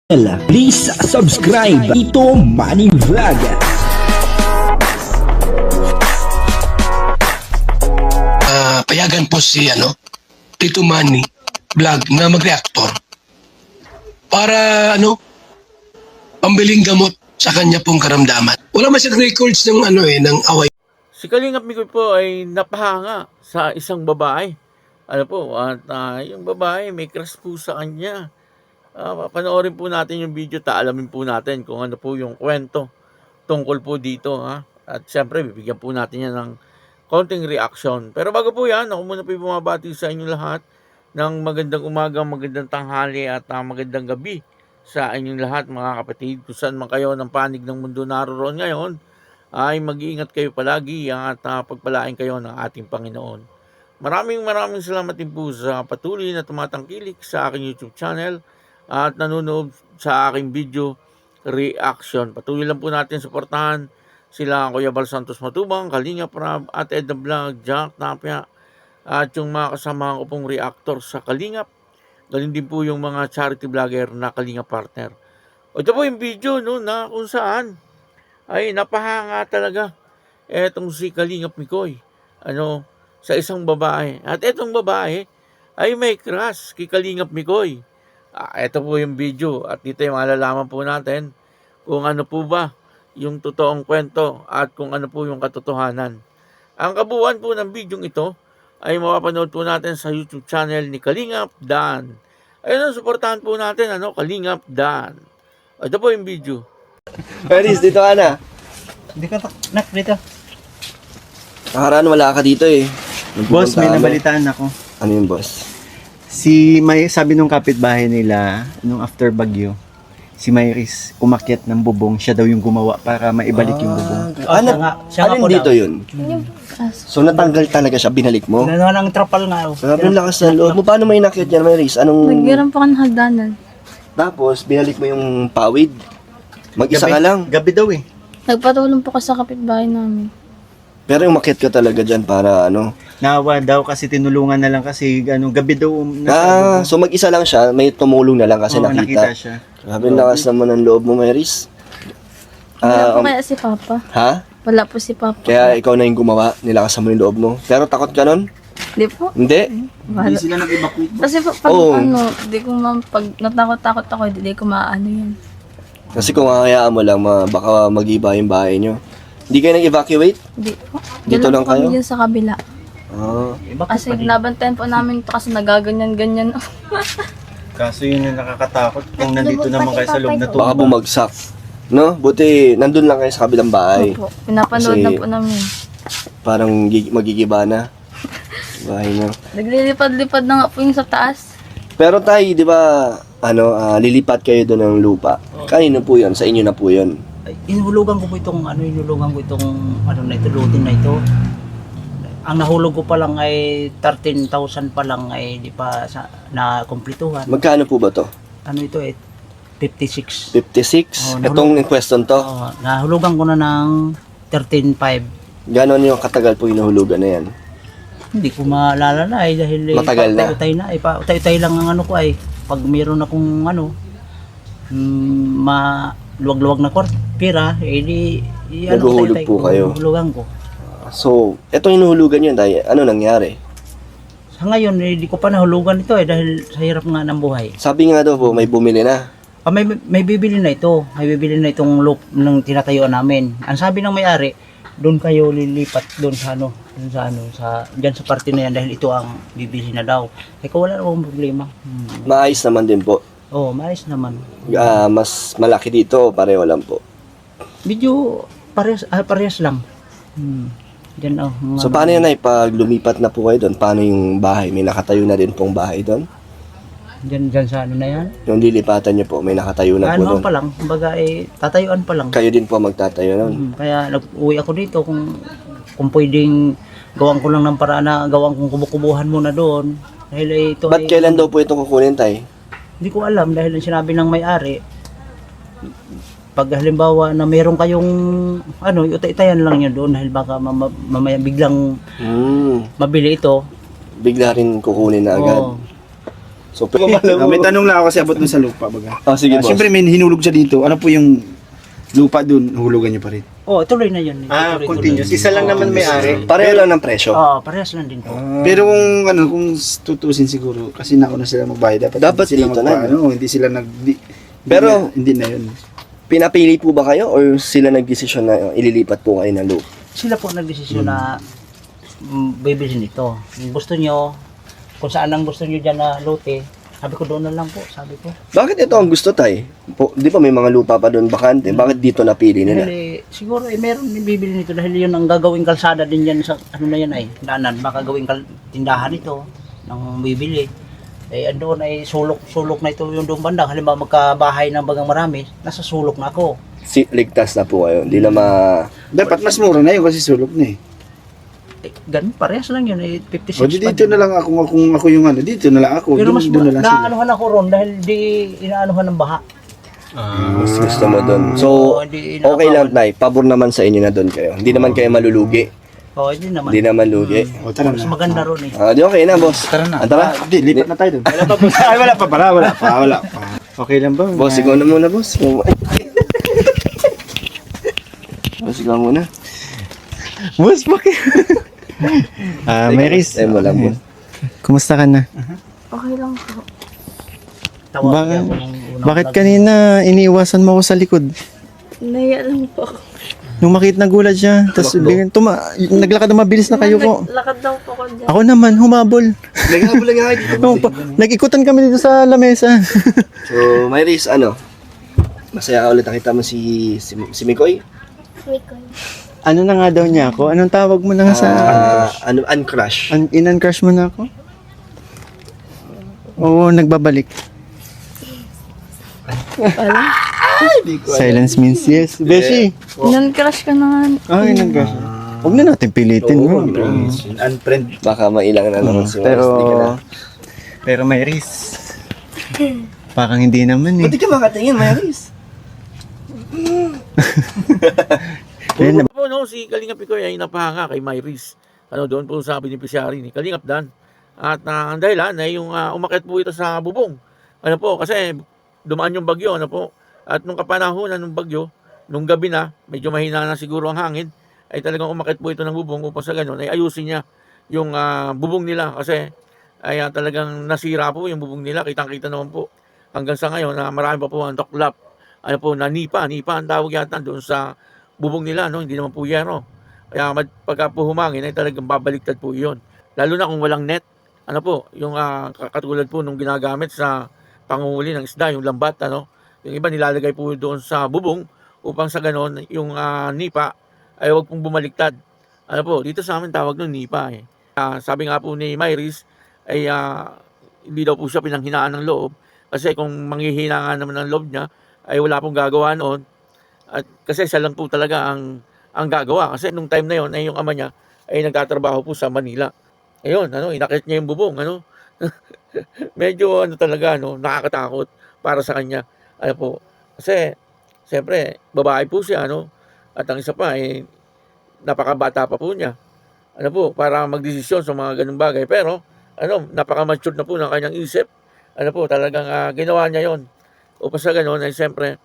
Please subscribe Ito Money Vlog. Payagan po si Tito Manny Vlog na mag-reactor para pambiling gamot sa kanya pong karamdaman. Wala man siyang records ng ng away. Si Kalingap Mikoy po ay napahanga sa isang babae. At yung babae may crush po sa kanya. Panoorin po natin yung video, alamin po natin kung ano po yung kwento tungkol po dito. At syempre, bibigyan po natin yan ng konting reaction. Pero bago po yan, ako muna po bumabati sa inyo lahat ng magandang umaga, magandang tanghali at magandang gabi sa inyong lahat mga kapatid. Kung saan man kayo ng panig ng mundo naroon ngayon, ay mag-iingat kayo palagi at pagpalain kayo ng ating Panginoon. Maraming salamat din po sa patuloy na tumatangkilik sa aking YouTube channel at nanonood sa aking video reaction. Patuloy lang po natin suportahan sila Kuya Bal Santos Matubang, Kalingap Rab at Edna Vlog, Jack Tapia at yung mga kasama ko pong reactor sa Kalingap. Galing din po yung mga charity vlogger na Kalingap partner. Ito po yung video na kung saan ay napahanga talaga etong si Kalingap Mikoy sa isang babae. At etong babae ay may crush kay Kalingap Mikoy. Ito po yung video at dito yung malalaman po natin kung ano po ba yung totoong kwento at kung ano po yung katotohanan. Ang kabuuan po ng video ito ay mapapanood po natin sa YouTube channel ni Kalingap Dan. Ayun, suportahan po natin Kalingap Dan. Ito po yung video. Paris, dito ka na. Hindi ka nak dito. Nakaraan wala ka dito eh. Boss, may Nagpupunta kami. nabalitaan ako. Ano yung boss? May sabi nung kapitbahay nila, nung after bagyo, si Myris umakyat ng bubong, siya daw yung gumawa para maibalik yung bubong. Alin dito yun? So natanggal talaga siya, binalik mo? Ng trapal nga. Grabe ang lakas ng loob mo. Paano may inakyat yan, Maris? Nagbiran pa ka ng hagdanan. Tapos, binalik mo yung pawid. Mag-isa ka lang. Gabi daw eh. Nagpatulong po ka sa kapitbahay namin. Pero umakyat ka talaga dyan para Nawa daw kasi tinulungan na lang kasi gabi daw. So mag-isa lang siya, may tumulong na lang kasi Oo, nakita. siya. Grabe ang lakas naman ng loob mo, Maris. Wala po kaya si Papa. Ha? Wala po si Papa. Kaya ikaw na yung gumawa, nilakasan mo yung loob mo. Pero takot ka nun? Hindi po. Hindi? Bahala. Sila nag-evacuate. Kasi pag Oo. di ko pag natakot ako, di ko maano yan. Kasi kung hayaan mo lang, baka mag-iba yung bahay nyo. Hindi kayo nag-evacuate? Hindi po. Dito Diyan lang po kami kayo? dyan sa kabila. Kasi nabantayan po namin ito kasi nagaganyan-ganyan. Kaso yun yung nakakatakot kung nandito naman kayo sa loob na Baka tumba. bumagsak. No? Buti, nandun lang kayo sa kabilang bahay. Opo. Pinapanood Kasi- na po namin. Parang magigiba na. Bahay na. Naglilipad-lipad na nga po yung sa taas. Pero tayo, di ba, lilipat kayo doon ng lupa. Kanino po yun? Sa inyo na po yun. Inulugan ko po itong lutin na ito. Ang nahulog ko pa lang ay 13,000 pa lang ay di pa na kumpletuhan. Magkano po ba to? Ano ito 56. 56? Oo, Itong in question to? Nahulugan ko na ng 13,500. Ganon yung katagal po hinuhulugan na yan? Hindi ko maalala na dahil Matagal na. Utay na utay lang ang ko ay pag mayroon akong maluwag-luwag na pira di Naguhulog po kayo. Hulugan ko. So, itong hinuhulugan yun, tayo, ano nangyari? Sa ngayon, hindi ko pa nahulugan ito dahil sa hirap nga ng buhay. Sabi nga daw po, may bumili na. May bibili na ito. May bibili na itong loop ng tinatayuan namin. Ang sabi ng may-ari, doon kayo lilipat doon sa diyan sa parte na yan dahil ito ang bibili na daw. Kaya wala namang problema. Maayos naman din po. Oo, maayos naman. Mas malaki dito, pareho lang po. Medyo parehas lang. Diyan So, paano yan ay pag lumipat na po kayo doon? Paano yung bahay? May nakatayo na din pong bahay doon? Diyan sa na yan. Yung lilipatan niyo po, may nakatayo na po doon. Pa lang, kumbaga tatayuan pa lang. Kayo din po magtatayo noon. Kaya nag-uwi ako dito kung pwedeng gawan ko lang ng paraan na gawan kong kumukubuhan muna doon. Dahil ito Ba't kailan daw po ito kukunin, tay? Hindi ko alam dahil ang sinabi ng may-ari, pag halimbawa na meron kayong itay-itayan lang yun doon dahil baka mamaya biglang mabili ito. Bigla rin kukunin na agad. Oo. So, pumalaw May tanong lang ako kasi abot dun sa lupa, baga. Oh, sige, boss. Siyempre, may hinulog siya dito. Ano po yung lupa dun, hulugan niyo pa rin? Oh, tuloy na yun. Continuous. Isa lang naman may-ari. Pareho lang ng presyo. Oo, parehas lang din po. Pero kung tutusin siguro, kasi nauna sila magbayad, dapat hindi dito sila na, hindi sila Pero- hindi na yun. Pinapili po ba kayo or sila nagdesisyon na ililipat po kayo ng lupa? Sila po nagdesisyon na bibilhin ito. Kung gusto nyo, kung saan ang gusto nyo dyan na lote, sabi ko doon na lang po, sabi ko. Bakit ito ang gusto, tay? Di ba may mga lupa pa doon bakante? Bakit dito napili nila? Dahil siguro meron din bibili nito dahil yun ang gagawing kalsada din yan sa ano na yan ay daanan, baka gawing tindahan ito ng bibili. Andun ay sulok na ito yung doong banda. Halimbawa magkabahay ng bagang marami, nasa sulok na ako. Ligtas na po kayo. Hindi na Dapat mas mura na yun kasi sulok na eh. Ganun, parehas lang yun, 56 O di dito na lang ako yung dito na lang ako. Pero mas doon na lang sila. naanuhan ako ron dahil di inaanuhan ng baha. mas gusto mo doon. So, Hindi okay lang, tay. Pabor naman sa inyo na doon kayo. Hindi naman kayo malulugi. Hindi naman. Hindi naman lugi. O tara Mas na. maganda ron eh. Di okay na, boss. Tara na. Tara. Di, lipat na tayo doon. Ay, wala pa. Okay lang ba? Boss, ikaw na muna, boss. Boss, ikaw muna. Boss, bakit? Maris. Wala, boss. Kumusta ka na? Okay lang po. Tawag Bakit- ako nung unang Bakit vlog. kanina iniiwasan mo ako sa likod? Naya lang po ako. Nung makita nagulat siya, tapos naglakad na mabilis na kayo ko. Lakad lang po ako dyan. Ako naman, humabol. Naghabol lang nga dito. Nag-ikutan kami dito sa lamesa. So, Myris, masaya ka ulit nakita mo si Mikoy? Ano na nga daw niya ako? Anong tawag mo na nga sa... Uncrush. In-uncrush mo na ako? Oo, nagbabalik. Silence means yes. Beshi! Nan-crush ka na nga. Ay, nag-crush. Huwag na natin pilitin. Oo, Unfriend. Baka mailang na naman si Myris. Di ka na. Pero may risk. Parang hindi naman eh. Ba't di ka makatingin, Myris? Ayun, Po, no, si Kalingap Pikoy ay napahanga kay Myris. Doon po sabi ni Pisyari ni Kalingap Dan. At ang dahilan ay yung umakyat po ito sa bubong. Kasi dumaan yung bagyo, At nung kapanahonan ng bagyo, nung gabi na, medyo mahina na siguro ang hangin, ay talagang umakyat po ito ng bubong upang sa ganun ay ayusin niya yung bubong nila. Kasi ay talagang nasira po yung bubong nila. Kitang-kita naman po hanggang sa ngayon na marami pa po ang tuklap. Nipa ang tawag yata doon sa bubong nila, hindi naman po yero. Kaya pagka po humangin ay talagang babaliktad po yun. Lalo na kung walang net, yung katulad po nung ginagamit sa panguhuli ng isda, yung lambat, yung iba nilalagay po doon sa bubong upang sa ganon yung nipa ay huwag pong bumaliktad. Dito sa amin tawag ng nipa eh. Sabi nga po ni Myris ay hindi daw po siya pinanghinaan ng loob kasi kung manghihina nga naman ng loob niya ay wala pong gagawa noon. At kasi siya lang po talaga ang gagawa kasi nung time na yon ay yung ama niya ay nagtatrabaho po sa Manila. Ayun, inakit niya yung bubong, medyo talaga, nakakatakot para sa kanya. Kasi siyempre, babae po siya, at ang isa pa ay napakabata pa po niya. Para magdesisyon sa mga ganung bagay. Pero, napaka-mature na po ng kanyang isip. Talagang ginawa niya yon. Upang sa ganun ay siyempre,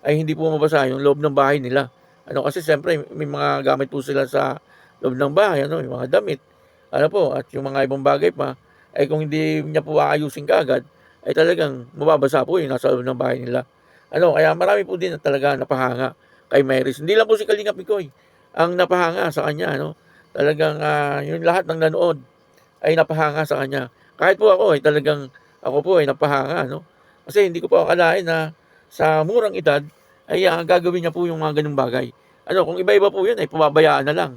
ay hindi po mabasa yung loob ng bahay nila. Kasi siyempre, may mga gamit po sila sa loob ng bahay, may mga damit. At yung mga ibang bagay pa, ay kung hindi niya po aayusin kaagad, ay talagang mababasa po yung nasa loob ng bahay nila. Kaya marami po din na talaga napahanga kay Myris. Hindi lang po si Kalingap Pikoy ang napahanga sa kanya, Talagang yung lahat ng nanood ay napahanga sa kanya. Kahit po ako ay talagang ako po ay napahanga, Kasi hindi ko po akalain na sa murang edad ay gagawin niya po yung mga ganung bagay. Kung iba-iba po yun ay pababayaan na lang.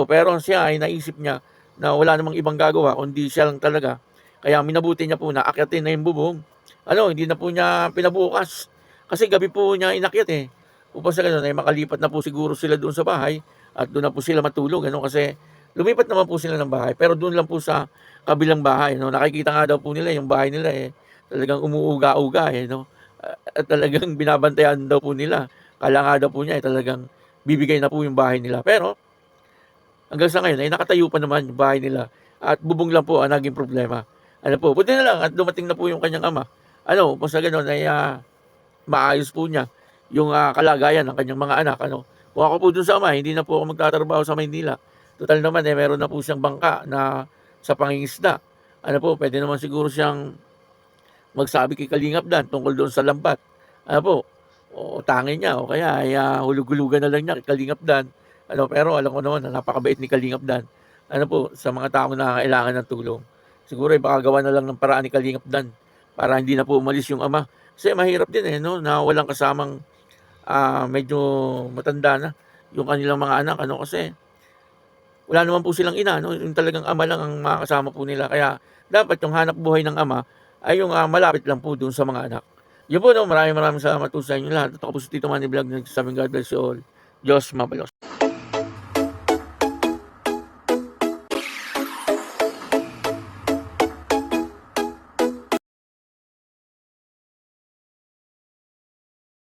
Pero siya ay naisip niya na wala namang ibang gagawa kundi siya lang talaga. Kaya minabuti niya po na akyatin na yung bubong. Hindi na po niya pinabukas. Kasi gabi po niya inakyat eh. Upang sa ganun ay makalipat na po siguro sila doon sa bahay at doon na po sila matulog. Kasi lumipat naman po sila ng bahay. Pero doon lang po sa kabilang bahay. Nakikita nga daw po nila yung bahay nila eh. Talagang umuuga-uga eh. At talagang binabantayan daw po nila. Kala nga daw po niya talagang bibigay na po yung bahay nila. Pero hanggang sa ngayon ay nakatayo pa naman yung bahay nila at bubong lang po ang naging problema. Ano po, buti na lang at dumating na po yung kanyang ama. Ano, kung sa gano'n ay maayos po niya yung kalagayan ng kanyang mga anak. Ano. Kung ako po dun sa ama, hindi na po ako magtatrabaho sa Maynila. Total naman, meron na po siyang bangka na sa pangingisda. Ano po, pwede naman siguro siyang magsabi kay Kalingap Dan tungkol doon sa lambat. Ano po, o tangin niya, o kaya ay hulug-hulugan na lang niya kay Kalingap Dan. Ano, pero alam ko naman na napakabait ni Kalingap Dan. Ano po, sa mga tao na kailangan ng tulong. Siguro ay baka gawa na lang ng paraan ni Kalingap Dan para hindi na po umalis yung ama. Kasi mahirap din no, na walang kasamang medyo matanda na yung kanilang mga anak. Ano, kasi wala naman po silang ina. No? Yung talagang ama lang ang makakasama po nila. Kaya dapat yung hanap buhay ng ama ay yung malapit lang po dun sa mga anak. Yun po, no, maraming salamat po sa inyo lahat. At ako po si Tito Manny Vlog. Nagsasabing God bless you all. Diyos mabalos.